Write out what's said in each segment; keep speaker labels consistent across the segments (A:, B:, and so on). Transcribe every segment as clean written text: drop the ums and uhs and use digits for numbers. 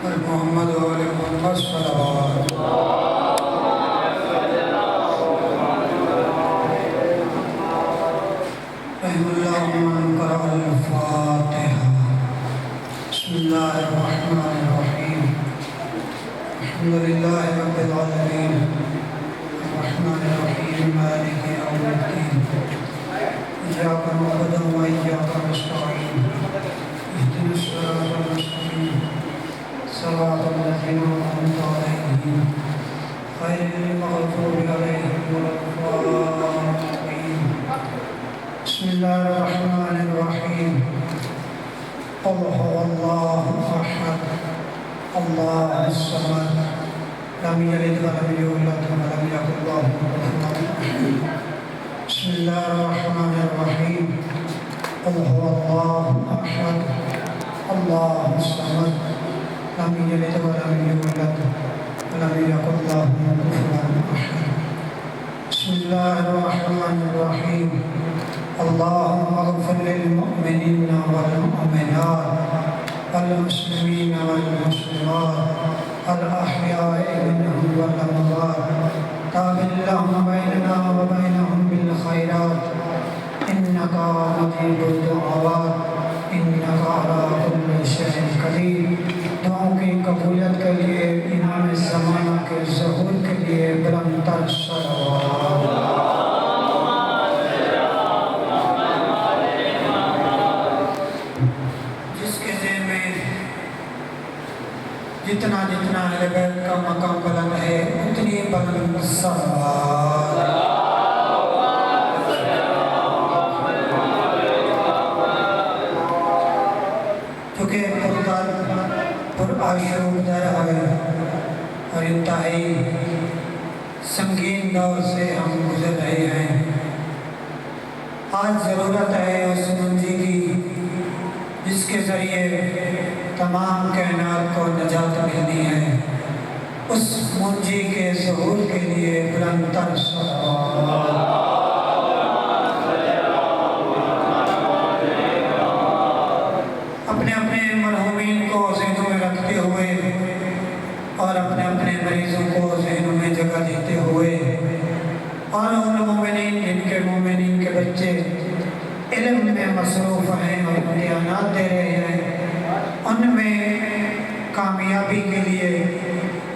A: محمد و آل محمد صلوات رحم اللہ من قرأ الفاتحہ بسم اللہ الرحمن الرحیم الحمد للہ رب العالمین الرحمن الرحیم مالک یوم الدین ایاک نعبد و ایاک نستعین اهدنا الصراط المستقیم صراط الذین أنعمت علیہم غیر المغضوب علیہم ولا الضالین بسم اللہ الرحمن الرحیم قل هو اللہ احد اللہ الصمد لم یلد ولم یولد ولم یکن له کفوا احد بسم اللہ الرحمن الرحیم قل هو اللہ احد اللہ الصمد لم یلد ولم یولد ولم یکن له کفوا احد بسم اللہ الرحمن الرحیم اللهم اغفر للمؤمنین والمؤمنات والمسلمین والمسلمات الأحياء منهم والأموات تابع لهم بيننا وبينهم بالخيرات إنك مجيب الدعوات إنك على كل شيء قدير دعاؤں کی قبولیت کے لیے امام زمانہ کے ظہور کے لیے بلند تر صلوات جتنا جتنا اہل بیت کا مقام بلند ہے اتنی بلند صلوات چونکہ پرآشوب در ہے اور انتہائی سنگین دور سے ہم گزر رہے ہیں آج ضرورت ہے اس منجی کی جس کے ذریعے تمام کائنات کو نجات ملنی ہے اس منجی کے ظہور کے لیے بلند تر صلوات اپنے اپنے مرحومین کو ذہنوں میں رکھتے ہوئے اور اپنے اپنے مریضوں کو ذہنوں میں جگہ دیتے ہوئے اور ان مومنین جن کے مومنین کے بچے علم میں مصروف ہیں اور امتحانات دے رہے ہیں ان میں کامیابی کے لیے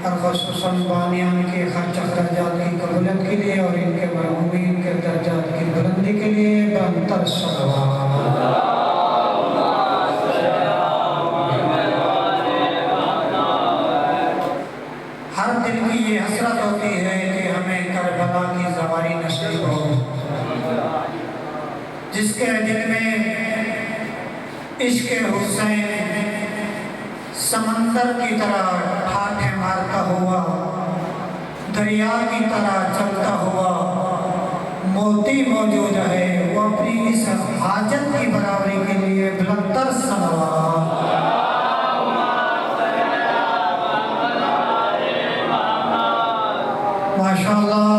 A: اور خصوصاً بانیان کے خرچ درجات کی قبولیت کے لیے اور ان کے مرحومین کے درجات کی بلندی کے لیے بلند تر صلوات ہر دل کی یہ حسرت ہوتی ہے کہ ہمیں کربلا کی زواری نصیب ہو جس کے دل میں عشق حسین سمندر کی طرح ٹھاٹھے مارتا ہوا دریا کی طرح چلتا ہوا موتی موجود ہے وہ اپنی اس حاجت کی برابری کے لیے بلند تر صلوات ماشاءاللہ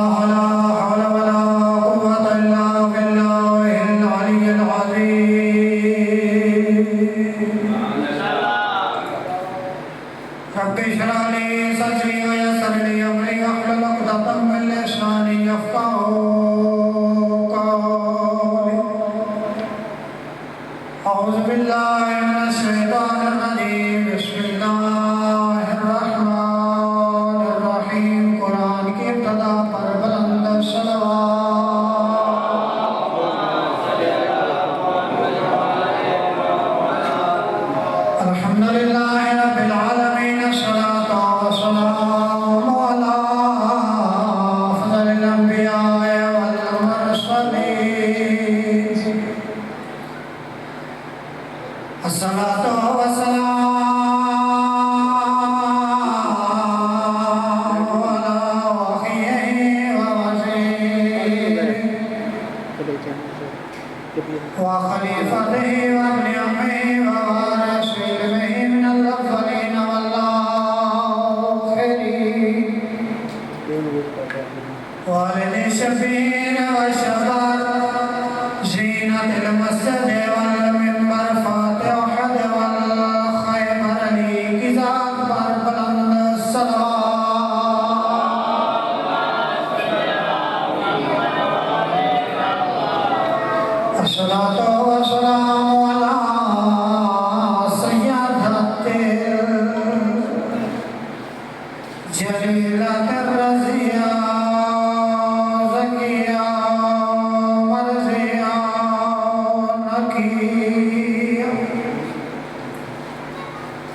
A: رب اشرح لي صدري ويسر لي امري واحلل عقدة من لساني يفقهوا قولي اعوذ بالله من الشيطان الرجيم بسم الله الرحمن الرحيم قرآن کی ابتدا پر بلند صلوات الحمدللہ رب العالمین جلیلت الرضیہ زکیہ مرضیہ نکیہ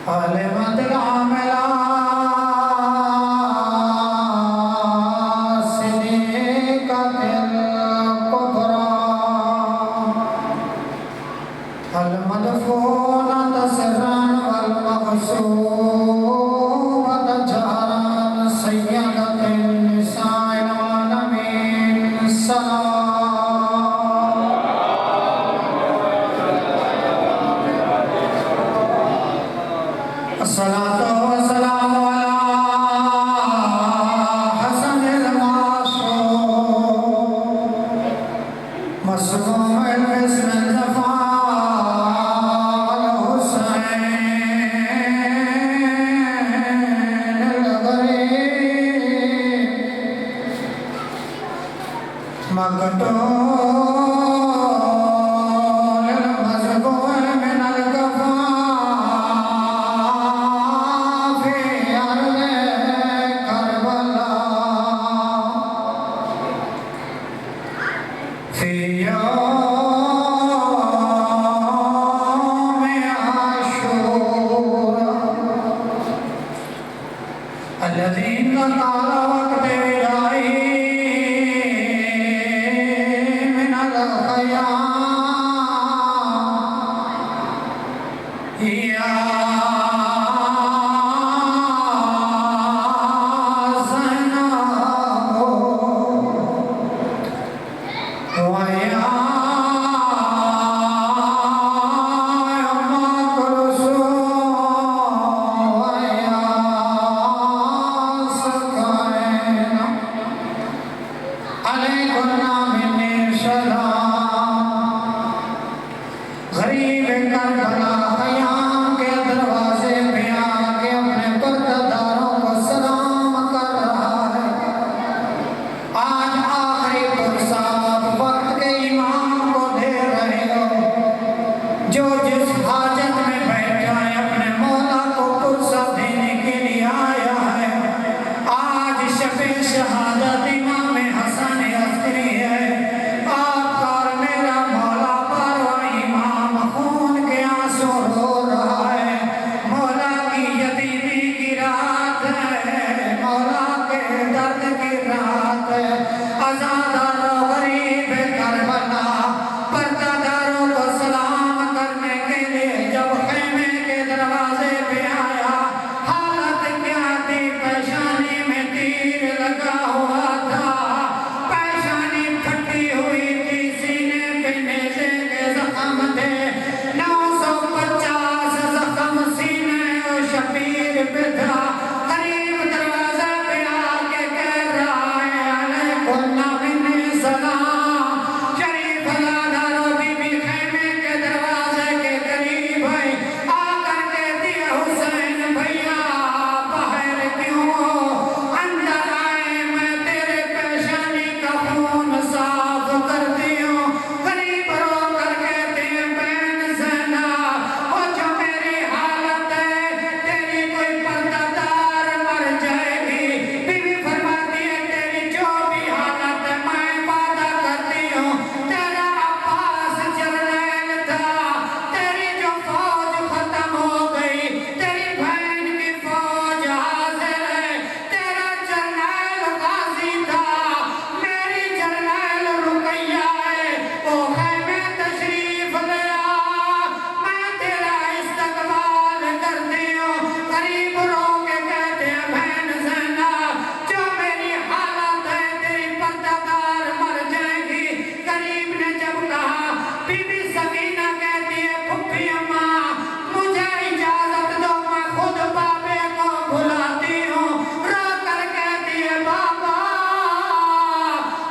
A: عالمت العاملہ صدیقت الکبریٰ المدفونة سرا والمغصوبة جهرا سيدة النساء العالمين الصلاة والسلام على حسن المعصوم مصموم الاسم الزفار الحسين الغريب مقتول المذبوح من الكفاف في أرض كربلاء في يوم عاشوراء الذين قال وقت وداعه من الخيام يا زينب ويا أم كلثوم ويا سكينة عليكن مني سلام غریب کربلا خیام کے دروازے پہ آ کے اپنے پرداداروں کو سلام کر رہا ہے آج آخری فرصت وقت کے امام کو دے رہے ہو جو جس حاجت میں بیٹھا ہے اپنے مولا کو فرصت دینے کے لیے آیا ہے آج شب شہادت امام حسن عسکری ہے آپ کا اور میرا مولا پروا امام خون کے آنسو رو رہا ہے مولا کی یتیمی کی رات ہے مولا کے درد کی رات ہے عزاداروں غریب کربلا پرداداروں کو سلام کرنے کے لیے جب خیمے کے دروازے پہ آیا حالت کیا تھی پیشانی میں تیر لگا ہوا تھا پیشانی پھٹی ہوئی تھی سینے پہ نیزے کے زخم تھے 950 زخم سینے و شبیر پہ تھا قریب دروازے پہ آ کے کہہ رہا ہے علیکم منی سلام شریف عزاداروں بی بی خیمے کے دروازے کے قریب ہے آ کر کہتی ہے حسین بھیا باہر کیوں ہو اندر آئے میں تیرے پیشانی کا خون صاف کرتی ہوں قریب رو کر کہتے ہیں بہن زینب وہ جو میری حالت ہے تیری کوئی پردادار مر جائے گی بی بی فرماتی ہے تیری جو بھی حالت ہے میں وعدہ کرتی ہوں تیرا عباس جرنیل تھا تیری جو فوج ختم ہو گئی تیری بہن کی فوج حاضر ہے تیرا جرنیل غازی تھا میری جرنیل رقیہ ہے وہ خیمے تشریف لے آ میں تیرا استقبال کرتی ہوں قریب رو کے کہتے ہیں بہن زینب جو میری حالت ہے تیری پردادار مر جائیں گی قریب نے جب کہا بی بی سکینہ کہتی ہے پھپھی اماں مجھے اجازت دو میں خود بابے کو بلاتی ہوں رو کر کہتی ہے بابا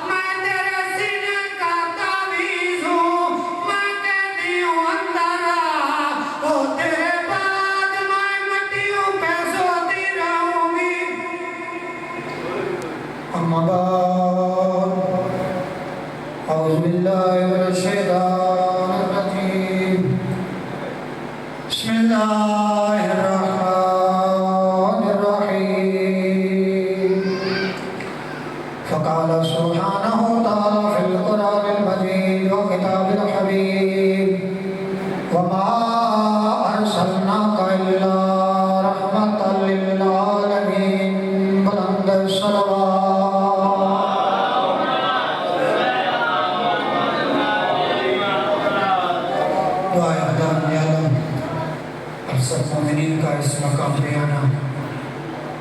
A: میں تیرے سینے کا تعویذ ہوں میں کہتی ہوں اندر آ وہ تیرے بعد میں مٹیوں پہ سوتی رہوں گی اما بعد اعوذ باللہ من الشیطان الرجیم بسم اللہ الرحمن الرحیم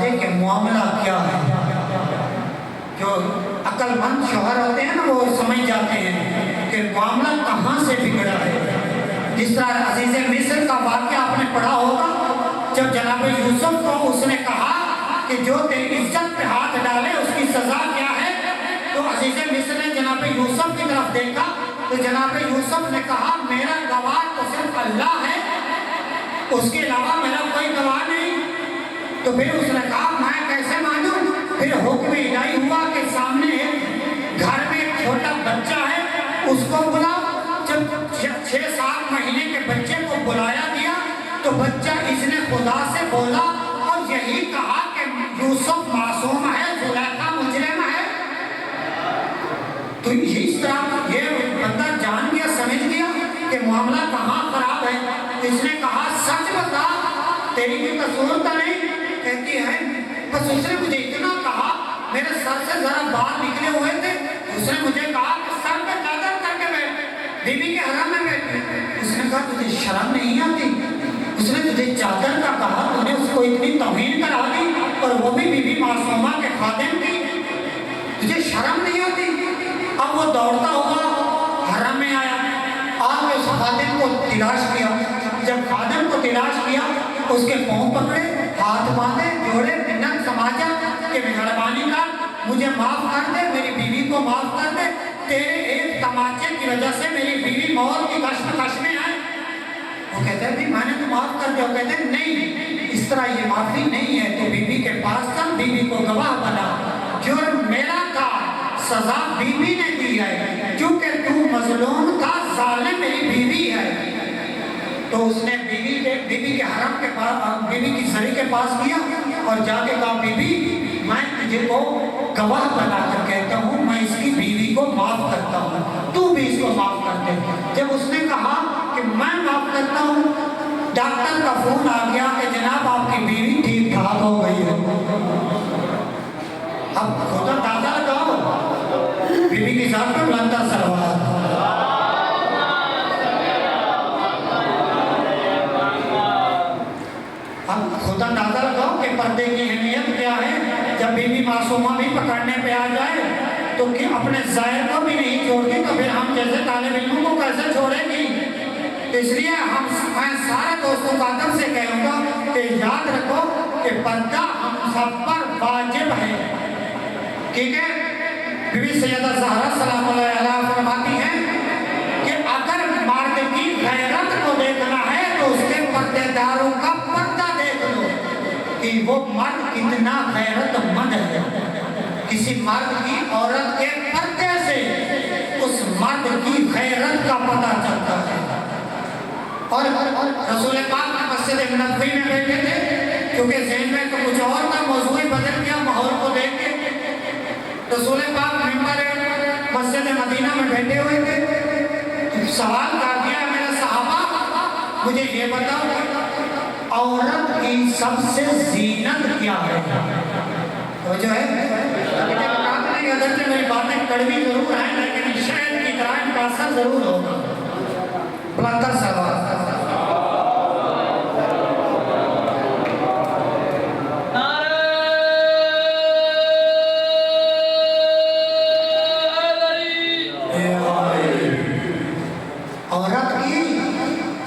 A: دے کہ معاملہ کیا ہے۔ جو عقل مند شوہر ہوتے ہیں نا وہ سمجھ جاتے ہیں کہ معاملہ کہاں سے بگڑا ہے۔ جس طرح عزیز مصر کا واقعہ آپ نے پڑھا ہوگا، جب جناب یوسف کو اس نے کہا کہ جو تیری عزت پہ ہاتھ ڈالے اس کی سزا کیا ہے، تو عزیز مصر نے جناب یوسف کی طرف دیکھا تو جناب یوسف نے کہا میرا گواہ تو صرف اللہ ہے، اس کے علاوہ میرا کوئی گواہ نہیں۔ تو پھر اس نے کہا میں کیسے مانوں؟ پھر حکم الہی ہوا کہ سامنے ایک گھر میں ایک چھوٹا بچہ ہے، اس کو بلاؤ۔ جب 6-7 مہینے کے بچے کو بلایا گیا تو بچہ اس نے خدا سے بولا اور یہی کہا کہ یوسف معصوم ہے، زلیخا مجرم ہے۔ تو اس طرح یہ بندہ جان گیا، سمجھ گیا کہ معاملہ کہاں خراب ہے۔ اس نے کہا سچ بتا، تیری کوئی قصور تو نہیں؟ کہتی ہے بس اس نے مجھے اتنا کہا، میرے سر سے ذرا بال نکلے ہوئے تھے، اس نے مجھے کہا کہ سر پہ چادر کر کے بیٹھ، بیوی کے حرم میں بیٹھ۔ اس نے کہا تجھے شرم نہیں آتی؟ اس نے تجھے چادر کا کہا، تو نے اس کو اتنی توہین کرا دی، اور وہ بھی بیوی معصومہ کے خادم کی، تجھے شرم نہیں آتی؟ اب وہ دوڑتا ہوا حرم میں آیا، آج اس خادم کو تلاش کیا۔ جب خادم کو تلاش کیا اس کے پاؤں پکڑے، ہاتھ باندھے، جوڑے، منت سماجا کہ مہربانی کر، مجھے معاف کر دے، میری بیوی کو معاف کر دے، تیرے ایک تماچے کی وجہ سے میری بیوی موت کی کشمکش میں ہے۔ وہ کہتے ہیں میں نے تو معاف کر دیا۔ وہ کہتے ہیں نہیں، اس طرح یہ معافی نہیں ہے، تو بیوی کے پاس چل، بیوی کو گواہ بنا، جرم میرا تھا، سزا بیوی نے دی ہے، کیونکہ تو مظلوم تھا، ظالم میری بیوی ہے۔ تو اس نے بیوی کے حرم کے پاس، بیوی کی سری کے پاس گیا اور جا کے کہا بیوی میں تجھے کو گواہ بنا کر کہتا ہوں، میں اس کی بیوی کو معاف کرتا ہوں، تو بھی اس کو معاف کر دے۔ جب اس نے کہا کہ میں معاف کرتا ہوں، ڈاکٹر کا فون آ گیا کہ جناب آپ کی بیوی ٹھیک ٹھاک ہو گئی ہے۔ اب خدا دادا لگاؤ، بیوی کی ذات پر بلندہ سلوات۔ اب خدا اندازہ لگاؤ کہ پردے کی اہمیت کیا ہے۔ جب بیوی معصومہ بھی پکڑنے پہ آ جائے تو کہ اپنے ظاہر کو بھی نہیں چھوڑتی، تو پھر ہم جیسے طالب علموں کو کیسے چھوڑیں گی؟ اس لیے میں سارے دوستوں کو ادب سے کہوں گا کہ یاد رکھو کہ پردہ ہم سب پر واجب ہے، ٹھیک ہے؟ بی بی سیدہ زہرا سلام اللہ علیہ فرماتی ہیں کہ اگر مرد کی غیرت کو دیکھنا ہے تو اس کے پردے داروں کا پردہ دیکھ لو کہ وہ مرد کتنا غیرت مند ہے۔ کسی مرد کی عورت کے پردے سے اس مرد کی غیرت کا پتہ چلتا ہے۔ اور رسول پاک مسجد نبوی میں بیٹھے تھے، کیونکہ ذہن میں تو کچھ اور تھا، موضوع بدل گیا ماحول کو دیکھ کے۔ رسول پاک ممبر مسجد مدینہ میں بیٹھے ہوئے تھے، سوال کر دیا میرے صحابہ مجھے یہ بتاؤ کہ عورت کی سب سے زینت کیا ہے؟ وہ جو ہے نہیں، اگرچہ میری باتیں کڑوی ضرور ہیں لیکن شہد کی طرح ان کا اثر ضرور ہوگا۔ بلندر سوال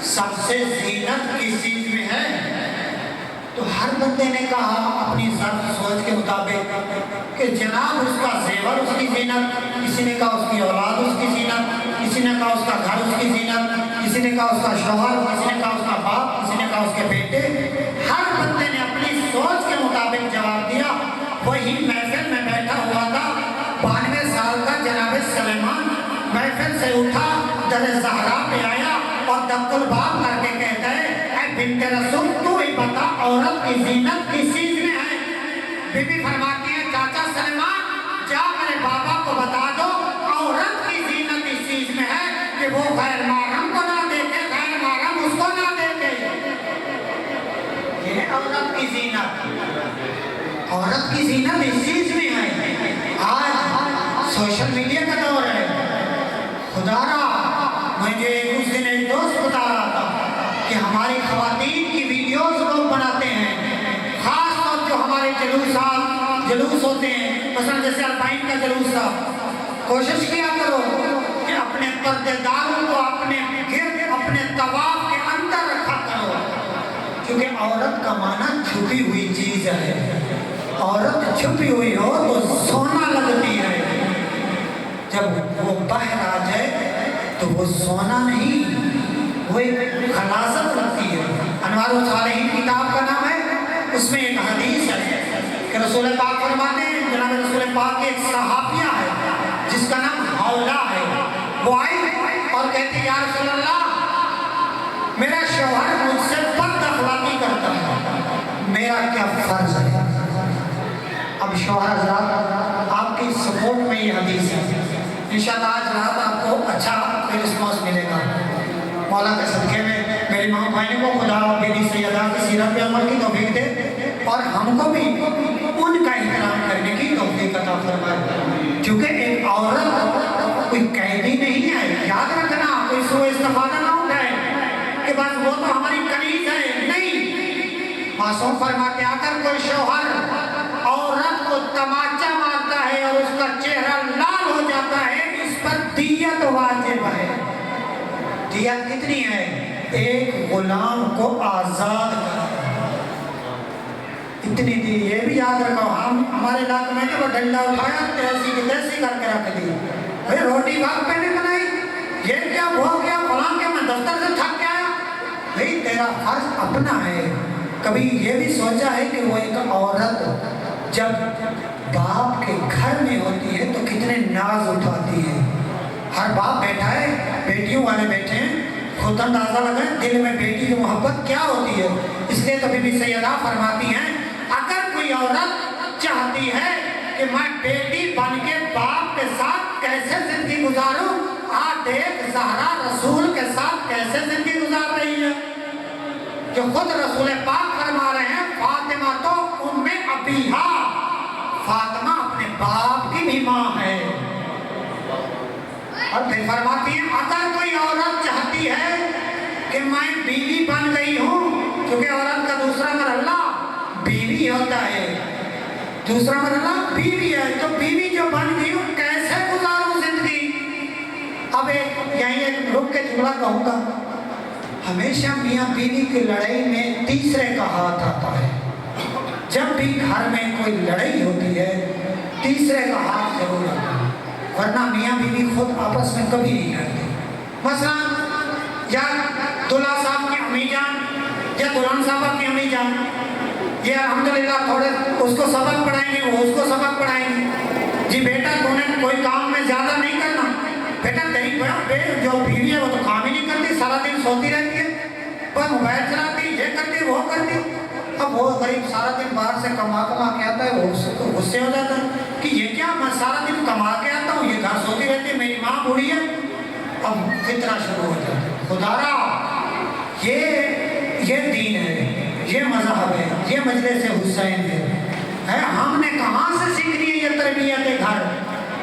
A: سب سے زینت کس چیز میں ہے؟ تو ہر بندے نے کہا اپنی ذات سوچ کے مطابق کہ جناب اس کا زیور اس کی زینت، کسی نے کہا اس کی اولاد اس کی زینت، کسی نے کہا اس کا گھر اس کی زینت، کسی نے کہا اس کا شوہر، کسی نے کہا اس کا باپ، کسی نے کہا اس کے بیٹے۔ ہر بندے نے اپنی سوچ کے مطابق جواب دیا۔ وہی محفل میں بیٹھا ہوا تھا 92 سال کا جناب سلیمان، محفل سے اٹھا، در زہرا پہ آیا اور دق الباب کر کے کہتا ہے اے بنت رسول تو ہی بتا عورت کی زینت کس چیز میں ہے؟ بی بی فرماتی ہے چاچا سلیمان جا میرے بابا کو بتا دو عورت کی زینت اس چیز میں ہے کہ وہ غیر محرم کو نہ دیکھے، غیر محرم اس کو نہ دیکھے۔ یہ عورت کی زینت، عورت کی زینت اس چیز میں ہے۔ آج سوشل میڈیا کا دور ہے، خدا را مجھے اس دن ایک دوست بتا رہا تھا کہ ہماری خواتین کی ویڈیوز لوگ بناتے ہیں، جلوس ہوتے ہیں، مثلا جیسے الپائن کا جلوس تھا، کوشش کیا کرو کہ اپنے پردے داروں کو اپنے گرد اپنے طواف کے اندر رکھا کرو، کیونکہ عورت کا معنی چھپی ہوئی چیز ہے، عورت چھپی ہوئی ہو تو سونا لگتی ہے، جب وہ باہر آ جائے تو وہ سونا نہیں، وہ ایک خلاصت لگتی ہے۔ انوار الصالحین کتاب کا نام ہے، اس میں ایک حدیث ہے کہ رسول پاک فرماتے ہیں، جناب رسول پاک کی ایک صحابیہ ہے جس کا نام حولہ ہے، وہ آئی اور کہتی یا رسول اللہ میرا شوہر مجھ سے بد اخلاقی کرتا ہے، میرا کیا فرض ہے؟ اب شوہر حضرات آپ کی سپورٹ میں یہ حدیث ہے، انشاءاللہ آج رات آپ کو اچھا رسپانس ملے گا مولا کے صدقے میں۔ میری ماں بھائی کو خدا بی بی سیدہ کی سیرت پہ عمل کی توفیق دے اور ہم کو بھی ان کا احترام کرنے کی توفیق عطا فرمائے، کیونکہ ایک عورت کوئی قیدی نہیں ہے، یاد رکھنا، کوئی سوء استفادہ نہ اٹھائے کہ بس وہ تو ہماری کنیز ہے، نہیں۔ معصوم فرماتے اگر کوئی شوہر عورت کو تماچا مارتا ہے اور اس کا چہرہ لال ہو جاتا ہے، اس پر دیت واجب ہے۔ دیت کتنی ہے؟ ایک غلام کو آزاد کرنا، اتنی دی۔ یہ بھی یاد رکھو، ہمارے علاقے میں تو وہ ڈنڈا اٹھایا تیسی کی تیسی کر کے رکھ دی، بھئی روٹی بھاگ پہ نہیں بنائی، یہ کیا وہ کیا فلاں کے میں دفتر سے تھک کے آیا، بھئی تیرا فرض اپنا ہے۔ کبھی یہ بھی سوچا ہے کہ وہ ایک عورت جب باپ کے گھر میں ہوتی ہے تو کتنے ناز اٹھاتی ہے، ہر باپ بیٹھا ہے، بیٹیوں والے بیٹھے ہیں، خود اندازہ لگائیں دل میں بیٹی کی محبت کیا ہوتی ہے۔ اس لیے تو بی بی سیدہ فرماتی ہیں اگر کوئی عورت چاہتی ہے کہ میں بیٹی بن کے باپ کے ساتھ کیسے زندگی گزاروں، دیکھ زہرا رسول کے ساتھ کیسے زندگی گزار رہی ہے، جو خود رسول پاک فرما رہے ہیں فاطمہ تو ام ابیہا، فاطمہ اپنے باپ کی بھی ماں ہے۔ اور پھر فرماتی ہیں اگر کوئی عورت چاہتی ہے کہ میں بیوی بن گئی ہوں، کیونکہ عورت کا دوسرا مرحلہ بیوی ہوتا ہے، دوسرا مرحلہ بیوی ہے، تو بیوی جو بن گئی ہوں کیسے گزاروں زندگی۔ اب یہیں ایک رک کے جملہ کہوں گا، ہمیشہ میاں بیوی کی لڑائی میں تیسرے کا ہاتھ آتا ہے، جب بھی گھر میں کوئی لڑائی ہوتی ہے تیسرے کا ہاتھ ضرور آتا ہے، ورنہ میاں بیوی خود آپس میں کبھی نہیں لڑتے۔ مثلا یا دلہا صاحب کی امی جان یا دلہن صاحبہ کی امی جان، یہ الحمدللہ تھوڑے اس کو سبق پڑھائیں گے، وہ اس کو سبق پڑھائیں گے، جی بیٹا تو نے کوئی کام میں زیادہ نہیں کرنا، بیٹا تیری جو بیوی ہے وہ تو کام ہی نہیں کرتی، سارا دن سوتی رہتی ہے، پر موبائل چلاتی، یہ کرتی وہ کرتی۔ اب وہ غریب سارا دن باہر سے کما کے آتا ہے، وہ غصے ہو جاتا ہے کہ یہ کیا، میں سارا دن کما کے آتا ہوں، یہ گھر سوتی رہتی ہے، میری ماں بوڑھی ہے۔ اب فتنہ شروع ہو جاتا ہے، خدا را یہ دین ہے، یہ مذہب ہے، یہ مجلس حسین ہے، ہم نے کہاں سے سیکھنی ہے یہ تربیت گھر،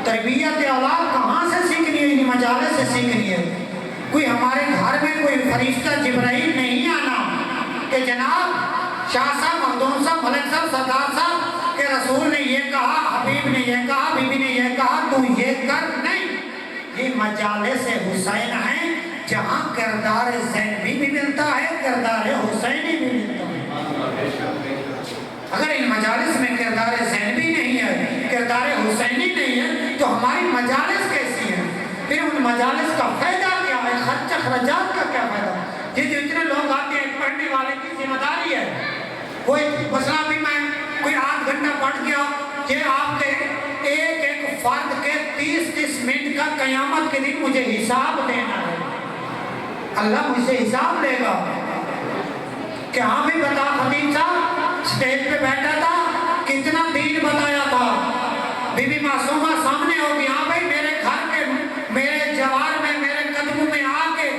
A: تربیت اولاد کہاں سے سیکھنی ہے، ان مجالس سے سیکھنی ہے۔ کوئی ہمارے گھر میں کوئی فرشتہ جبرائیل نہیں آنا کہ جناب شاہ صاحب، مخدوم صاحب، ملک صاحب، سردار صاحب کہ رسول نے یہ کہا، حبیب نے یہ کہا، بی بی نے یہ کہا، تو یہ کر، نہیں۔ یہ مجالس حسین ہیں جہاں کردار زینبی بھی ملتا ہے، کردار حسینی بھی ملتا ہے۔ اگر ان مجالس میں کردار زینبی نہیں ہے، کردار حسینی نہیں ہے، تو ہماری مجالس کیسی ہیں؟ پھر ان مجالس کا فائدہ کیا ہے، خرچ اخراجات کا کیا فائدہ؟ یہ جو اتنے لوگ آتے ہیں، پڑھنے والے کی ذمہ داری ہے، کوئی مسئلہ بھی میں کوئی 8 گھنٹہ پڑھ گیا، یہ آپ کے ایک ایک فرد کے 30 منٹ کا قیامت کے دن مجھے حساب دینا ہے، اللہ مجھ سے حساب لے گا کہ ہاں بھی بتا خطیب صاحب سٹیج پہ بیٹھا تھا، کتنا دین بتایا تھا، بی بی معصومہ سامنے ہوگی، ہاں بھائی میرے گھر کے میرے جوار میں میرے قدموں میں آ کے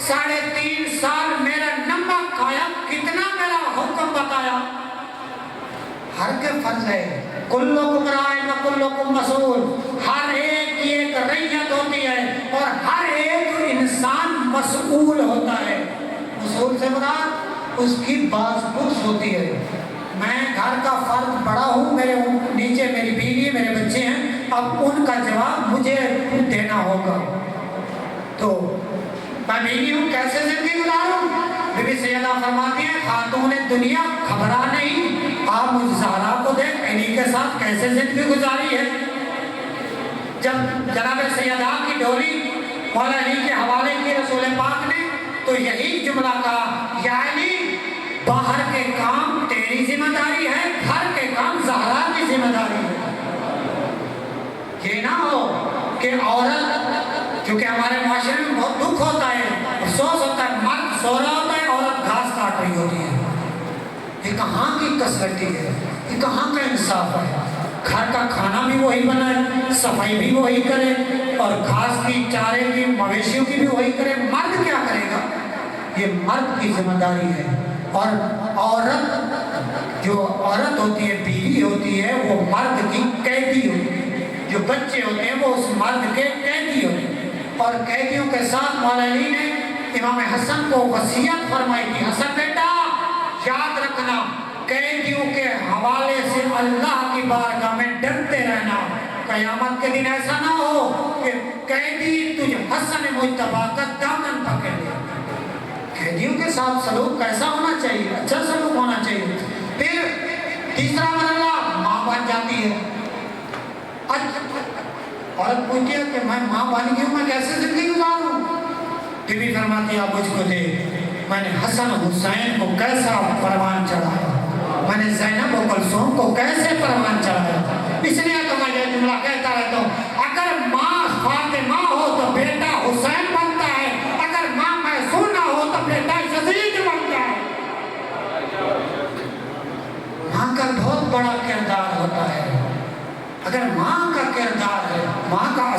A: 3.5 سال میرا نمک کھایا، کتنا میرا حکم بتایا۔ ہر کے فرض ہے، کلکم راع و کلکم مسئول، ہر ایک کی ایک رعیت ہوتی ہے اور ہر ایک انسان مسئول ہوتا ہے۔ مسئول سے مراد اس کی باز پرس ہوتی ہے، میں گھر کا فرد بڑا ہوں، میرے نیچے میری بیوی میرے بچے ہیں، اب ان کا جواب مجھے دینا ہوگا۔ تو میں بیوی ہوں، کیسے زندگی گزاروں؟ بی بی سیدہ فرماتی ہیں خاتون دنیا گھبرا نہیں، آپ مجھ زہرا کو دیکھ علی کے ساتھ کیسے زندگی گزاری ہے۔ جب جناب سیدہ کی ڈولی مولا علی کے حوالے کی رسول پاک نے تو یہی جملہ کہا، یا علی باہر کے کام تیری ذمہ داری ہے، گھر کے کام زہرا کی ذمہ داری ہے۔ یہ نہ ہو کہ عورت، کیونکہ ہمارے معاشرے میں بہت دکھ ہوتا ہے، افسوس ہوتا ہے، مرد سو رہا ہوتا ہے، عورت گھاس کاٹ رہی ہوتی ہے۔ یہ کہاں کی کسوٹی ہے، یہ کہاں کا انصاف ہے؟ گھر کا کھانا بھی وہی بنائے، صفائی بھی وہی کرے، اور گھاس کی، چارے کی، مویشیوں کی بھی وہی کرے، مرد کیا کرے گا؟ یہ مرد کی ذمہ داری ہے۔ اور عورت، جو عورت ہوتی ہے، بیوی ہوتی ہے، وہ مرد کی قیدی ہوتی ہے، جو بچے ہوتے ہیں وہ اس مرد کے قیدی ہوتے ہیں۔ اور قیدیوں کے ساتھ مولا علی نے امام حسن کو وصیت فرمائی تھی، حسن بیٹا یاد رکھنا، قیدیوں کے حوالے سے اللہ کی بارگاہ میں ڈرتے رہنا، قیامت کے دن ایسا نہ ہو کہ قیدی تجھ حسن مجتبیٰ کا دامن پکڑ لے۔ قیدیوں کے ساتھ سلوک کیسا ہونا چاہیے؟ اچھا سلوک ہونا چاہیے۔ پھر تیسرا مرحلہ، ماں بن جاتی ہے۔ عورت پوچھتی ہے کہ میں ماں بن گئی ہوں، میں کیسے زندگی گزاروں؟ بی بی فرماتی ہے آپ مجھ کو دیکھ، میں نے حسن حسین کو کیسا پروان چڑھایا، میں نے زینب و کلثوم کو کیسے پروان چڑھایا۔ اس لیے تو میں یہ جملہ کہتا رہتا ہوں، اگر ماں فاطمہ ہو تو بیٹا حسین بنتا ہے، اگر ماں میسونہ ہو تو بیٹا یزید بنتا ہے۔ ماں کا بہت بڑا کردار ہوتا ہے۔ اگر ماں کا کردار ہے، ماں کا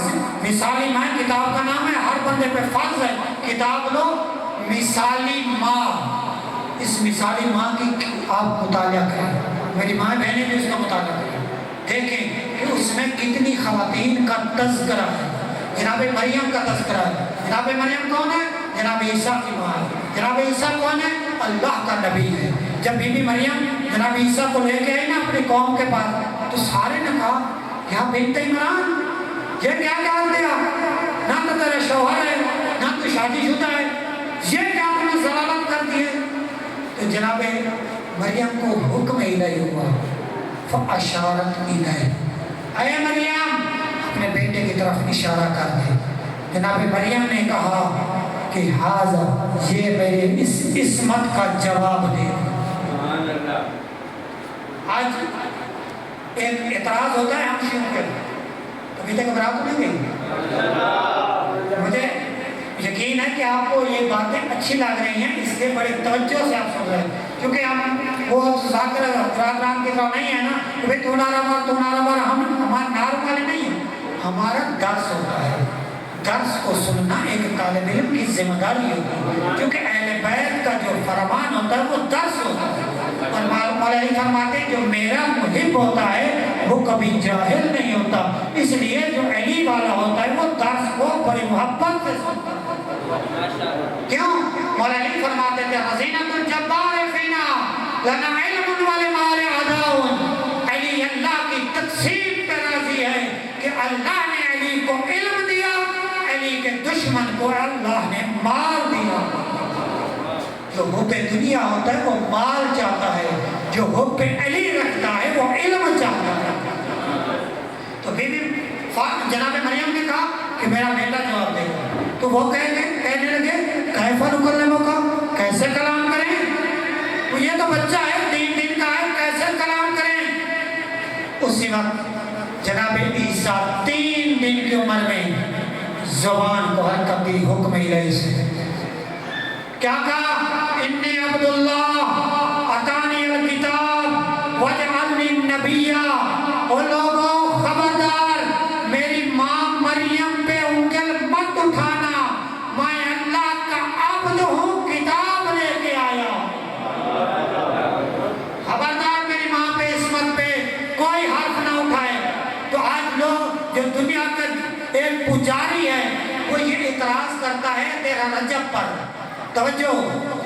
A: مثالی ماں، کتاب کا نام ہے، ہر بندے پہ فرض ہے کتاب لو، مثالی ماں۔ اس مثالی ماں کی آپ مطالعہ کریں، میری ماں بہنیں بھی اس کا مطالعہ کریں، دیکھیں کہ اس میں کتنی خواتین کا تذکرہ ہے۔ جناب مریم کا تذکرہ ہے۔ جناب مریم کون ہے؟ جناب عیسیٰ کی ماں ہے۔ جناب عیسیٰ کون ہے؟ اللہ کا نبی ہے۔ جب بی بی مریم جناب عیسیٰ کو لے کے آئی نا اپنی قوم کے پاس، تو سارے نے کہا کیا بنت عمران، یہ کیا ڈال دیا، نہ تو تیرا شوہر ہے، نہ تو شادی شدہ ہے، یہ کیا تم نے ضلالت کر دی ہے؟ تو جناب مریم کو حکم الہی ہوا، فاشارت الیہ، اے مریم اپنے بیٹے کی طرف اشارہ کر دے۔ جناب مریم نے کہا کہ حاضر، یہ میرے اس عصمت کا جواب دے۔ آج ایک اعتراض ہوتا ہے ہم شیعوں کے، کبھی تک گھبراہ تو نہیں گئی؟ مجھے یقین ہے کہ آپ کو یہ باتیں اچھی لگ رہی ہیں، اس لیے بڑے توجہ سے آپ سن رہے ہیں، کیونکہ ہم وہ ذاکر رام کی طرح نہیں ہے نا کہ بھئی تو نعرہ مار، ہم ہمارے نعروں والے نہیں ہیں، ہمارا درس ہوتا ہے۔ درس کو سننا ایک طالب علم کی ذمہ داری ہوتی ہے، کیونکہ اہل بیت کا جو فرمان ہوتا ہے وہ درس ہوتا ہے۔ اور مولا علی فرماتے ہیں جو میرا محب ہوتا ہے وہ کبھی جاہل نہیں ہوتا، اس لیے جو علی والا ہوتا ہے وہ درس کو بڑی محبت سے سنتا ہے۔ کیوں؟ مولا علی فرماتے تھے حزینۃ الجبار فینا لنا علم ولمال عداؤن، علی اللہ کی تقسیم پہ راضی ہے کہ اللہ نے علی کو علم دیا، علی کے دشمن کو اللہ نے مال دیا۔ جو حب دنیا ہوتا ہے وہ مال چاہتا ہے، جو حب علی رکھتا ہے وہ علم چاہتا ہے۔ تو بی بی جناب مریم نے کہا کہ میرا بیٹا جواب دے گا، تو وہ کہنے لگے کیف نکلمک، کیسے کلام کریں، یہ تو بچہ ہے 3 دن کا ہے، کیسے کلام کریں؟ اسی وقت جناب عیسیٰ 3 دن کی عمر میں زبان کو حرکت دی حکم الہی سے۔ کیا کہا؟ انی عبداللہ اتانی الکتاب وجعلنی نبیا۔ او لوگوں خبردار، میری ماں مریم پہ انگل مت اٹھانا، میں اللہ کا عبد ہوں، کتاب لے کے آیا۔ خبردار میری ماں پہ عصمت پہ کوئی حرف نہ اٹھائے۔ تو آج لوگ جو دنیا کا ایک پجاری ہے وہ یہ اعتراض کرتا ہے 13 رجب پر، توجہ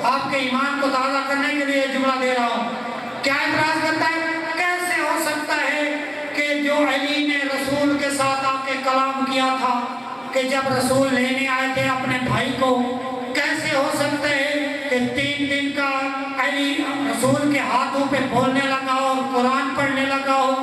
A: آپ کے ایمان کو تازہ کرنے کے لیے جملہ دے رہا ہوں، کیا اعتراض کرتا ہے؟ کیسے ہو سکتا ہے کہ جو علی نے رسول کے ساتھ آ کے کلام کیا تھا کہ جب رسول لینے آئے تھے اپنے بھائی کو، کیسے ہو سکتا ہے کہ 3 دن کا علی رسول کے ہاتھوں پہ بولنے لگا ہو اور قرآن پڑھنے لگا ہو؟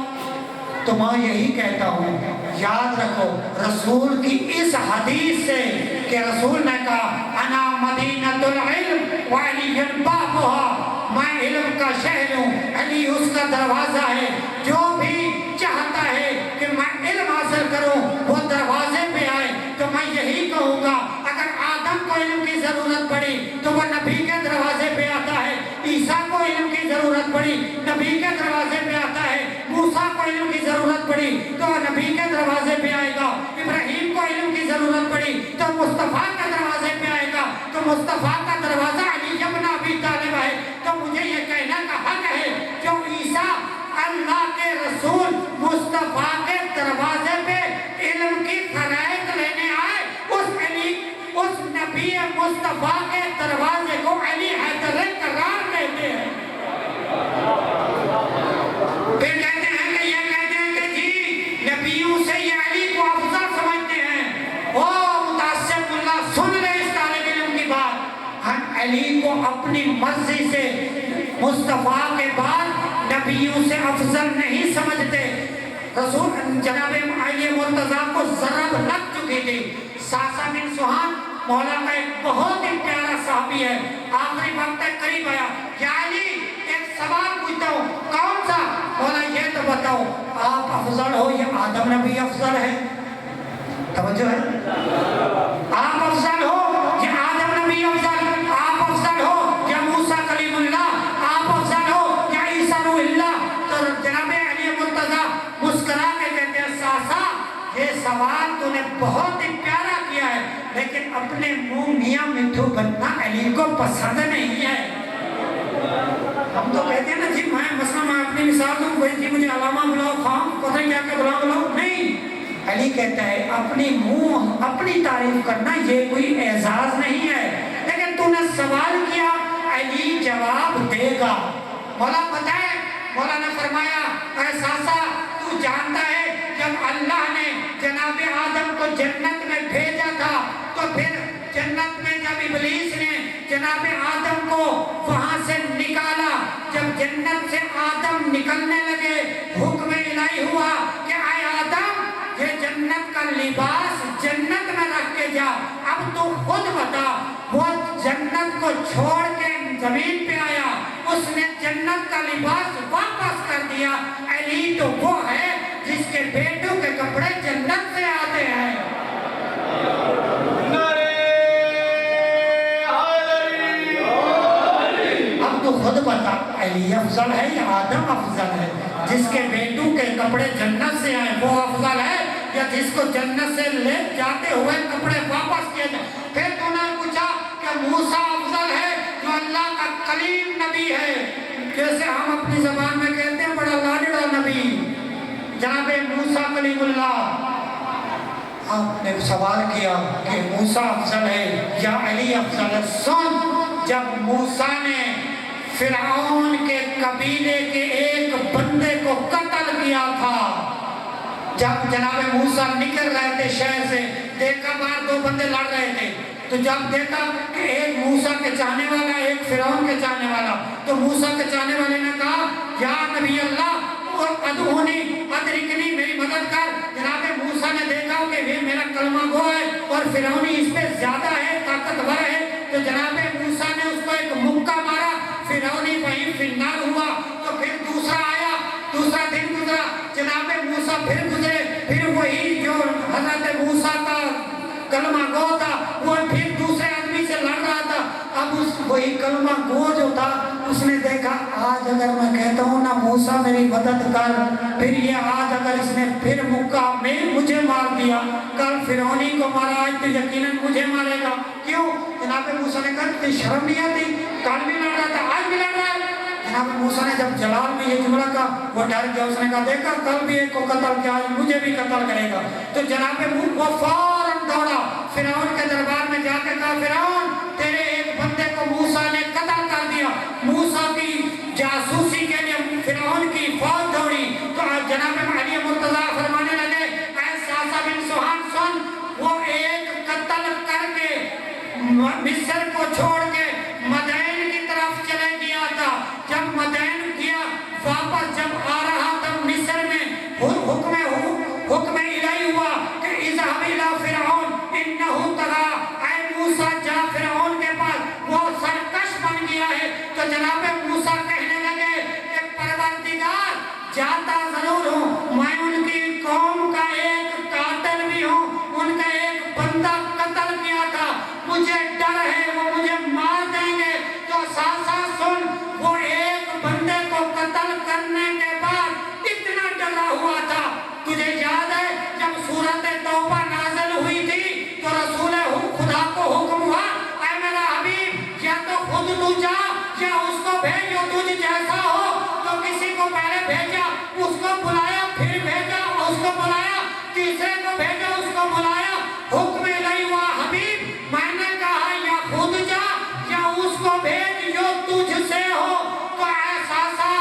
A: تو میں یہی کہتا ہوں، یاد رکھو رسول کی اس حدیث سے کہ رسول نے کہا انا مدینۃ العلم وعلی بابها، میں علم کا شہر ہوں، علی اس کا دروازہ ہے، جو بھی چاہتا ہے کہ میں علم حاصل کروں وہ دروازے پہ آئے۔ تو میں یہی کہوں گا اگر آدم کو علم کی ضرورت پڑی تو وہ نبی کے دروازے پہ آتا ہے، عیسیٰ کو علم کی ضرورت پڑی نبی کے دروازے پہ آتا ہے، موسیٰ کو علم کی ضرورت پڑی تو وہ نبی کے دروازے پہ آئے گا، ابراہیم کو علم کی ضرورت پڑی تو مصطفیٰ کے دروازے پہ آئے گا، تو مصطفیٰ کا دروازہ علی ابن ابی طالب ہے۔ تو مجھے یہ کہنا کا حق ہے جو عیسیٰ اللہ کے رسول مصطفیٰ کے دروازے پہ علم کی خرائط لینے آئے، اس نبی مصطفیٰ کے دروازے کو علی حیدر قرار دیتے ہیں۔ پھر کہتے ہیں کہ یہ کہتے ہیں کہ جی نبیوں سے یہ علی کو افضل سمجھتے ہیں۔ او متعصب اللہ سن لے اس طالب علم کی بات، ہم علی کو اپنی مرضی سے مصطفیٰ کے بعد نبیوں سے افضل نہیں سمجھتے۔ رسول جناب علی مرتضیٰ کو ضرب لگ چکی تھی۔ ساسا بن سہان مولا کا ایک بہت ہی پیارا صحابی ہے، آخری وقت تک قریب آیا، یا علی ایک سوال پوچھتا ہوں، کون سا؟ مولا یہ تو بتاؤ آپ افضل ہو یا آدم نبی افضل ہے؟ توجہ ہے؟ آپ افضل ہو یا آدم نبی افضل؟ آپ افضل ہو یا موسیٰ کلیم اللہ؟ آپ افضل ہو یا عیسیٰ روح اللہ؟ تو جناب علی مرتضیٰ مسکرا کے کہتے ہیں ساسا یہ سوال تو نے بہت ہی پیارا کیا ہے لیکن اپنے منہ میاں مٹھو بننا علی کو پسند نہیں ہے۔ ہم تو کہتے ہیں نا جی میں اپنی مثال دوں، کوئی جی مجھے علامہ بلاؤ، خام پتہ کیا کہ بلاؤ، نہیں۔ علی کہتا ہے اپنی منہ اپنی تعریف کرنا یہ کوئی اعزاز نہیں ہے، لیکن تو نے سوال کیا علی جواب دے گا۔ مولا بتائے، مولا نے فرمایا اے ساسا تو جانتا ہے جب اللہ نے جناب آدم کو جنت میں بھیجا تھا تو پھر جنت میں جب ابلیس نے جناب آدم کو وہاں سے نکالا، جب جنت سے آدم نکلنے لگے حکم الہی ہوا کہ اے آدم یہ جنت کا لباس جنت میں رکھ کے جا، اب تو خود بتا۔ وہ جنت کو چھوڑ کے زمین پہ آیا، اس نے جنت کا لباس واپس کر دیا۔ علی تو وہ ہے جس کے بیٹوں کے کپڑے جنت سے آتے ہیں۔ اب تو خود بتا علی افضل ہے یا آدم افضل ہے؟ جس کے بیٹوں کے کپڑے جنت سے آئے وہ افضل ہے یا جس کو جنت سے لے جاتے ہوئے کپڑے واپس کیے جائیں؟ پھر تو نے پوچھا کہ موسیٰ افضل ہے جو اللہ کا کلیم نبی ہے، جیسے ہم اپنی زبان میں کہتے ہیں بڑا لاڈلا نبی جناب موسیٰ کلیم اللہ۔ آپ نے سوال کیا کہ موسیٰ افضل ہے یا علی افضل ہے؟ سن، جب موسیٰ نے فرعون کے قبیلے کے ایک بندے کو قتل کیا تھا، جب جناب موسیٰ نکل رہے تھے شہر سے، دیکھا باہر 2 بندے لڑ رہے تھے، تو جب دیکھا کہ ایک موسیٰ کے چاہنے والا ایک فرعون کے چاہنے والا، تو موسیٰ کے چاہنے والے نے کہا یا نبی اللہ ادعونی ادرکنی میری مدد کر۔ جناب موسیٰ نے دیکھا کہ یہ میرا کلمہ گو ہے اور فرعونی اس پہ زیادہ ہے، طاقتور ہے، تو جناب موسیٰ نے اس کو ایک مکہ مارا، فرعونی وہیں فنار ہوا۔ تو پھر دوسرا آیا، دوسرا دن گزرا، جناب موسیٰ پھر گزرے، پھر وہی جو حضرت موسیٰ کا کلمہ گو تھا وہ پھر دوسرے آدمی سے لڑ رہا تھا۔ اب وہی کلمہ گو جو تھا اس نے دیکھا آج اگر میں کہتا ہوں نا موسیٰ میری مدد کر، پھر یہ آج اگر اس نے پھر مکہ میں مجھے مار دیا، کل فرعونی کو مارا، آج تو یقیناً مجھے مارے گا۔ کیوں؟ جناب موسیٰ نے کہا تجھے شرم نہیں آتی؟ کل بھی لڑ رہا تھا آج بھی لڑ رہا ہے۔ جناب موسیٰ نے جب جلال میں یہ جملہ کہا وہ ڈر گیا، اس نے کہا دیکھا کل بھی ایک کو قتل کیا آج مجھے بھی قتل کرے گا۔ تو جناب وہ فوراً دوڑا فرعون کے دربار میں جا کے کہا فرعون تیرے ایک بندے کو موسیٰ نے قتل کر دیا۔ موسیٰ کی جاسوسی کے لیے
B: جناب علی مرتضیٰ فرمانے لگے اے ساسا بن سہان سن، وہ ایک قتل کر کے مصر کو چھوڑ کے مدین کی طرف چلے گیا تھا. جب مدین گیا واپس جب آ رہا تب مصر میں حکم الہی ہوا کہ اذهب الى فرعون انه طغى، اے موسیٰ جا فرعون کے پاس، وہ سرکش بن گیا ہے. تو جناب موسیٰ کہنے لگے کہ پروردگار جاتا ضرور ہوں، میں ان کی قوم کا ایک قاتل بھی ہوں، ان کا ایک بندہ قتل کیا تھا، مجھے ڈر ہے وہ مجھے مار دیں گے. تو ساسا سن، وہ ایک بندے کو قتل کرنے کے بعد اتنا ڈرا ہوا تھا. تجھے یاد ہے جب سورت توبہ نازل ہوئی تھی تو رسول خدا کو حکم ہوا اے میرا حبیب یا تو خود تو جا یا اس کو بھیج جو تجھ جیسا ہو. تو کسی کو پہلے بھیجا، اس کو بلایا، پھر بھیجا، اس کو بلایا، تیسرے کو بھیجا، اس کو بلایا. حکم الہی ہوا حبیب میں نے کہا یا خود جا یا اس کو بھیج جو تجھ سے ہو. تو ایسا سا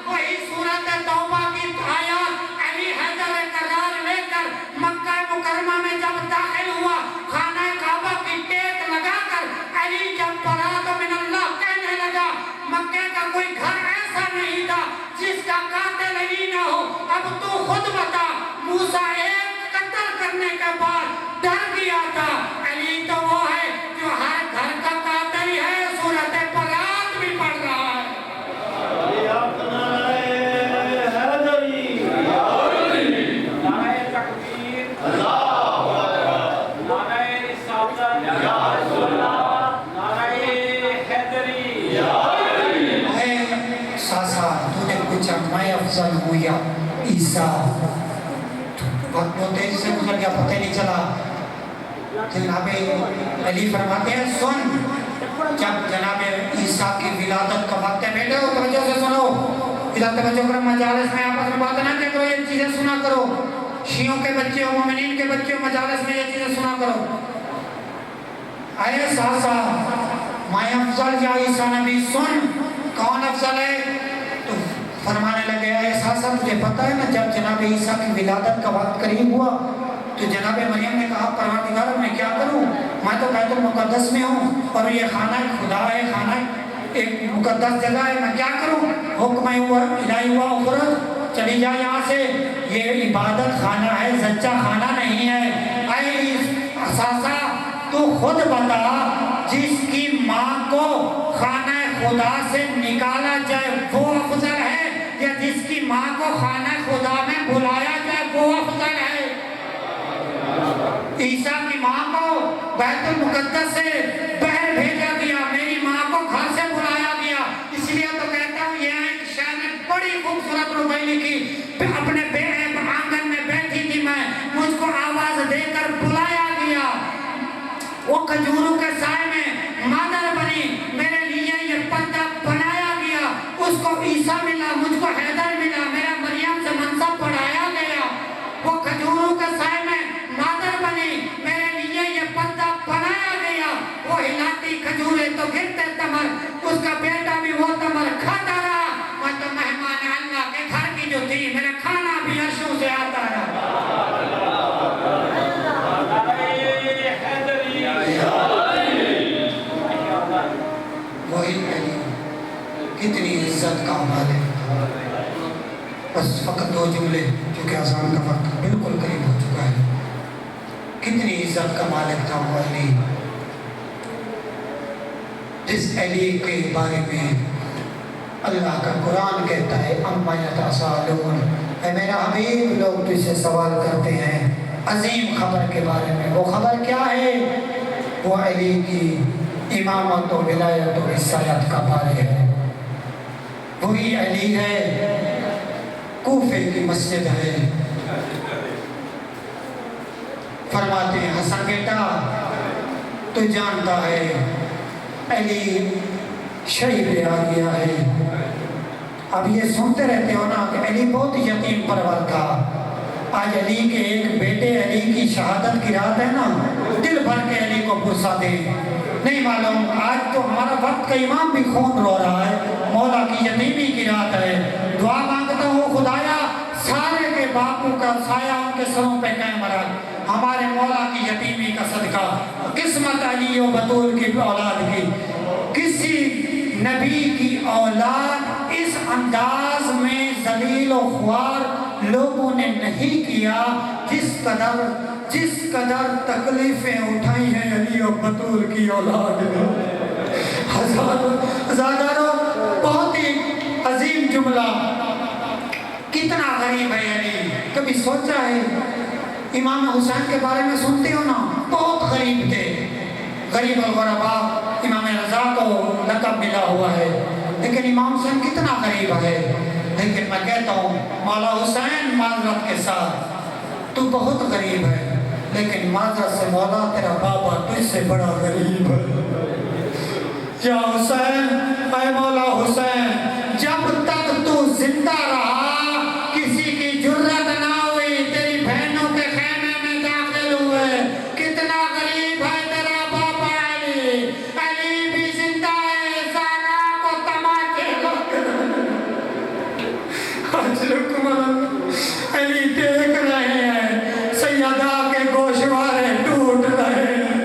B: وہی سورت توبہ کی آیات علی حیدر قرار لے کر مکہ مکرمہ میں جب داخل ہوا، خانہ کعبہ کی ٹیک لگا کر علی جب برات من اللہ کہنے لگا، مکہ کا کوئی گھر ایسا نہیں تھا جس کا قاتل علی نہ ہو. اب تو خود بتا، موسیٰ ایک قتل کرنے کے بعد ڈر گیا تھا، علی تو وہ ہے جو ہر گھر کا قاتل ہے، سورت برات بھی پڑھ رہا ہے.
A: ساسا تو نے پوچھا میں افضل ہوں یا عیسیٰ؟ وقت بہت تیزی سے گزر گیا، پتہ نہیں چلا. جناب علی فرماتے ہیں سن، جب جناب عیسیٰ کی ولادت کا وقت ہے، بیٹے ہو توجہ سے سنو، ادھر توجہ کرو، مجالس میں آپس میں بات نہ کرو، یہ چیزیں سنا کرو. شیعوں کے بچے ہو، مومنین کے بچے ہو، مجالس میں یہ چیزیں سنا کرو. اے ساسا میں افضل یا عیسیٰ نبی؟ سن کون افضل ہے؟ تو فرمانے لگے اے ساسا تجھے پتہ ہے نا جب جناب عیسیٰ کی ولادت کا وقت قریب ہوا تو جناب مریم نے کہا پروردگار میں کیا کروں، میں تو بیت المقدس میں ہوں اور یہ خانہ خدا ہے، خانہ ایک مقدس جگہ ہے، میں کیا کروں؟ حکم الہی ہوا عفرت چلی جا یہاں سے، یہ عبادت خانہ ہے، زچہ خانہ نہیں ہے. اے ساسا تو خود بتا، جس کی ماں کو خانہ خدا سے نکالا جائے وہ افضل ہے یا جس کی ماں کو خانہ خدا میں بلایا جائے وہ افضل ہے؟ عیسیٰ کی ماں کو بیت المقدس سے باہر بھیجا گیا، میری ماں کو گھر سے بلایا گیا. اس لیے تو کہتا ہوں یہ ایک شاعر نے بڑی خوبصورت ربائی لکھی، اپنے آنگن میں بیٹھی تھی میں، مجھ کو آواز دے کر بلایا گیا، وہ کھجوروں کے سائے میں مادر بنی، میرے لیے یہ پردہ بنایا گیا. اس کو عیسیٰ ملا، مجھ کو حیدر ملا، میرا مریم سے منصب بڑھایا گیا. وہ کھجوروں کے سائے میں مادر بنی، میرے لیے یہ پردہ بنایا گیا. وہ ہلاتی کھجورے تو گرتے تمر، اس کا بیٹا بھی وہ تمر کھاتا رہا. میں تو مہمان اللہ کے گھر کی جو تھی، میرا کھانا بھی عرشوں سے آتا رہا. وہی کتنی عزت کا مالک. بس فقط دو جملے کیونکہ اذان کا وقت بالکل قریب ہو چکا ہے. کتنی عزت کا مالک تھا وہ علی، جس علی کے بارے میں اللہ کا قرآن کہتا ہے اما یتساءلون، اے میرا حبیب لوگ تجھ سے سوال کرتے ہیں عظیم خبر کے بارے میں. وہ خبر کیا ہے؟ وہ علی کی امامت و ولایت و رسالت کا بارے ہے. وہی علی ہے، کوفے کی مسجد ہے. فرماتے ہیں حسن بیٹا تو جانتا ہے علی شہید آ گیا ہے. اب یہ سنتے رہتے ہو نا کہ علی بہت یتیم پرور تھا. آج علی کے ایک بیٹے علی کی شہادت کی رات ہے نا، دل بھر کے علی کو غصہ دے. نہیں معلوم آج تو ہمارا وقت کا امام بھی خون رو رہا ہے، مولا کی یتیمی کی رات ہے. دعا مانگتا ہوں خدایا سارے
B: ابو کا سایہ ان کے سروں پہ قائم رہا. ہمارے مولا کی یتیمی کا صدقہ, قسمت علی و بطول کی اولاد کی. کسی نبی کی اولاد اس انداز میں ذلیل و خوار لوگوں نے نہیں کیا جس قدر تکلیفیں اٹھائی ہیں علی و بطول کی اولاد نے. ہزاروں بہت ہی عظیم جملہ. کتنا غریب ہے علی. کبھی سوچا ہے امام حسین کے بارے میں سنتے ہو نا, بہت غریب تھے. غریب الغرباء امام رضا کو لقب ملا ہوا ہے, لیکن امام حسین کتنا غریب ہے. لیکن میں کہتا ہوں مولا حسین معذرت کے ساتھ تو بہت غریب ہے, لیکن معذرت سے مولا تیرا بابا تجھ سے بڑا غریب ہے. یا حسین, اے مولا حسین, جب تک تو زندہ رہا کسی کی جرت نہ ہوئی تیری بہنوں کے خیمے میں داخل ہوئے. کتنا غریب ہے تیرا بابا علی. علی بھی زندہ ہے, زہرا کو تماچے علی دیکھ رہے ہیں سیدہ کے گوشوارے ٹوٹ رہے ہیں.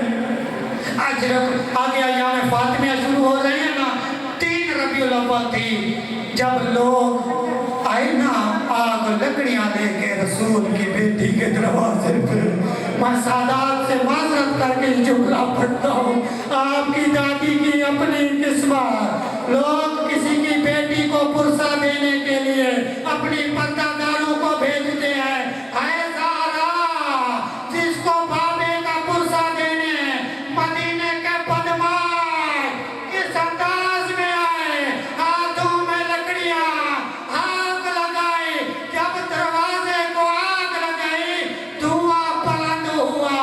B: آگے ایام فاطمیہ شروع ہو رہے ہیں نا. 3 ربیع الاول تھی جب لوگ آئے نا آگ لکڑیاں لے کے رسول کی بیٹی کے دروازے پہ. میں سادات سے معذرت کر کے جملہ پڑھتا ہوں. آپ کی دادی کی اپنی قسمت, لوگ کسی کی بیٹی کو پرسہ دینے کے لیے اپنی پردہ داروں کو بھیجتے ہیں. اے زہرا, جس کو بابے کا پرسہ دینے مدینے کے بدماش اس انداز میں آئے, ہاتھوں میں لکڑیاں, آگ لگائی. جب دروازے کو آگ لگائی دھواں بلند ہوا.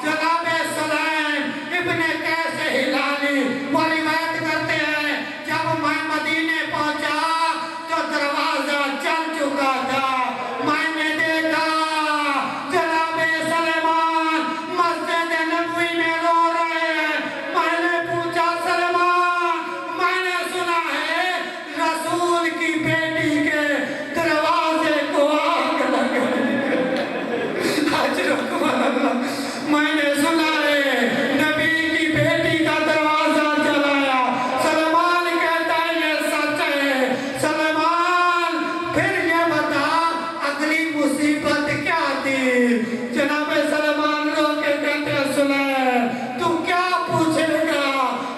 B: جناب سلیم ابن قیس ہلالی وہ روایت کرتے ہیں جب میں مدینے پہنچا تو دروازہ چل چکا تھا. میں نے دیکھا جناب سلیمان مسجد نبوی میں رو رہے ہیں. میں نے پوچھا سلیمان, میں نے سنا ہے رسول کی بیٹی کے دروازے کو آگ لگ گئی. میں نے سنا ہے نبی کی بیٹی کا دروازہ جلایا. سلیمان کہتا ہے یہ سچ ہے. سلیمان پھر یہ بتا اگلی مصیبت کیا تھی. جناب سلیمان رو کے کہتے ہیں سلیم تو کیا پوچھے گا.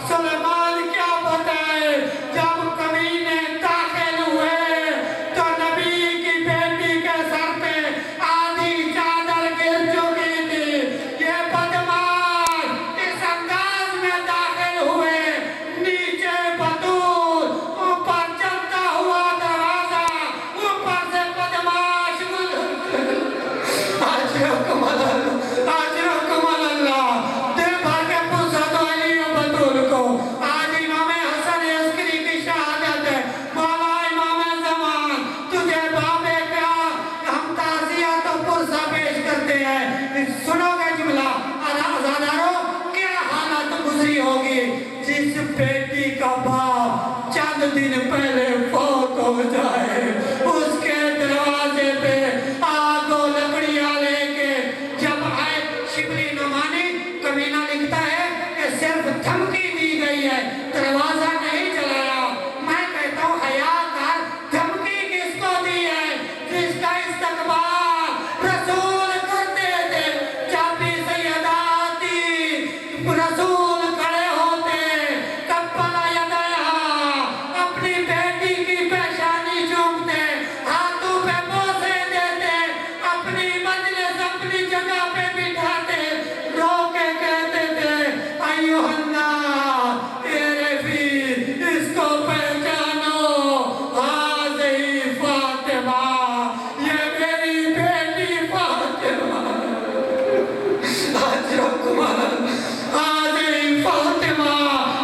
B: سلیمان کیا بتائے, جب کمینے داخل ہوئے تو نبی کی بیٹی کے سر پہ آدھی چادر گر چکی تھی. یہ بدماش اس انداز میں داخل ہوئے, نیچے بطول, اوپر چلتا ہوا دروازہ, اوپر سے بدماش. اجرکم اللہ, دل بھر کے پوچھا تو علی و بطول کو. آج امام حسن عسکری کی شہادت ہے. مولا امام زمان تجھے بابے کا ہم تعزیت و پرسہ پیش کرتے ہیں. سنو گے جملہ آزاداروں, کیا حالت گزری ہوگی جس بیٹی کا باپ چند دن پہلے فوت ہو جائے, اس کے دروازے پہ آگ و لکڑیاں لے کے جب آئے. شبلی نعمانی کمینہ لکھتا ہے کہ صرف دھمکی دی گئی ہے, دروازہ نہیں جلایا. میں کہتا ہوں حیا کر, دھمکی کس کو دی ہے جس کا استقبال رسول کرتے تھے. جب بھی سیدہ آتی رسول کھڑے ہوتے, کبلا یدیہا, اپنی بیٹی کی پیشانی چومتے, ہاتھوں پہ بوسے دیتے, اپنی مجلس اپنی جگہ پہ بٹھاتے, رو کے کہتے تھے ایوہ الناس اعرفی, اس کو پہچانو, ہذہ فاطمہ, یہ میری بیٹی فاطمہ. ہذہ فاطمہ,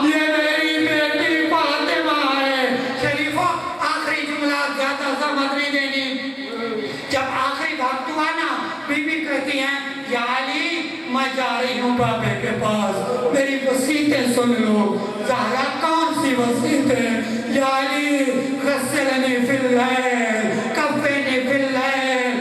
B: یہ میری بیٹی فاطمہ ہے. شریفوں, آخری جملہ زیادہ سمجھ نہیں دینی. جب آخری وقت ہوا نا, بی بی کہتی ہیں یا علی میں جا رہی ہوں بابے کے پاس, میری وصیتیں سن لو. زہرا کون سی وصیتیں؟ یا علی غسلنی فی اللیل, کفنی فی اللیل,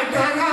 B: 18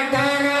B: 18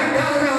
B: 18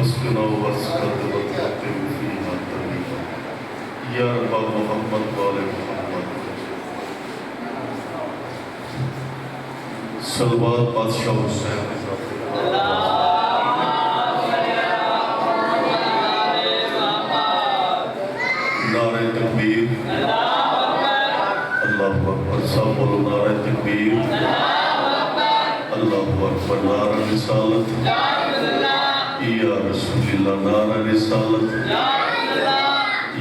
C: تسكنوا واسكت وتقدم فيها طريقا يا رب محمد وآل محمد صلوات بادشاہ حسین نعرہ تکبیر اللہ اکبر سب بولو نعرہ تکبیر اللہ اکبر نعرہ رسالت یا رسول اللہ نعرہ رسالت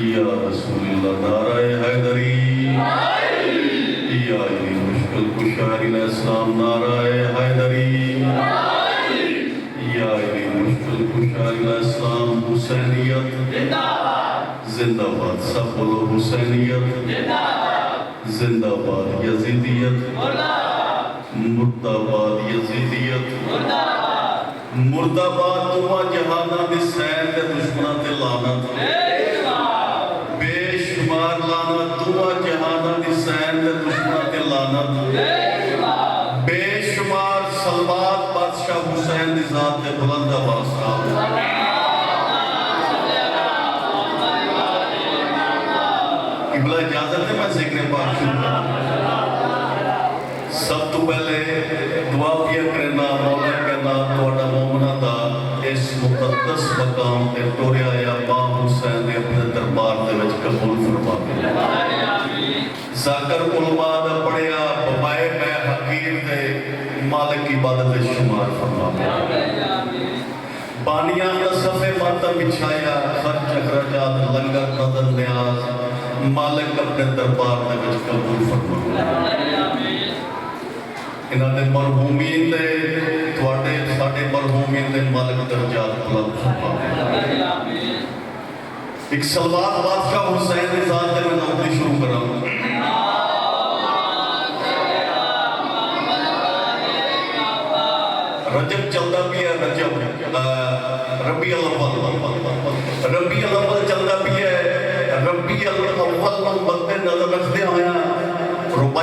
C: یا رسول اللہ نعرہ حیدری یا علی مشکل کشار الاسلام نعرہ حیدری یا علی مشکل کشار الاسلام حسینیت زندہ باد سب بولو حسینیت زندہ باد یزیدیت مردہ باد یزیدیت مرداباد دعا جہانا دی سین دے دشمنہ تے لعنت بے شمار لعنت دعا جہانا دی سین دے دشمنہ تے لعنت بے شمار صلوات بادشاہ حسین دی ذات دے بلند آواز قبلہ اجازت ہے میں ذکر پاک شروع کروں سب تو پہلے دعا پیا کرنا مولا کہنا توڑا مومنہ دا اس مقدس مقام تے ٹوریا یا امام حسین دے اپنے دربار دے وچ قبول فرما ذاکر علماء دا پڑھیا ببائے میں حقیر دے مالک عبادت شمار فرما بانیاں دا صفحے ماتا بچھایا خرچ اخراجات لنگر نظر نیاز مالک اپنے دربار دے وچ قبول فرما انہاں دے مرحومین دے تواڈے ساڈے مرحومین دے مالک درجات بلند فرما ایک صلوات بادشاہ حسین دی ذات دے میں نوکری شروع کراں رجب چلدا پیا رجب ربیع الاول ربیع الاول چلدا پیا ربیع الاول نوں مد نظر رکھدے ہویا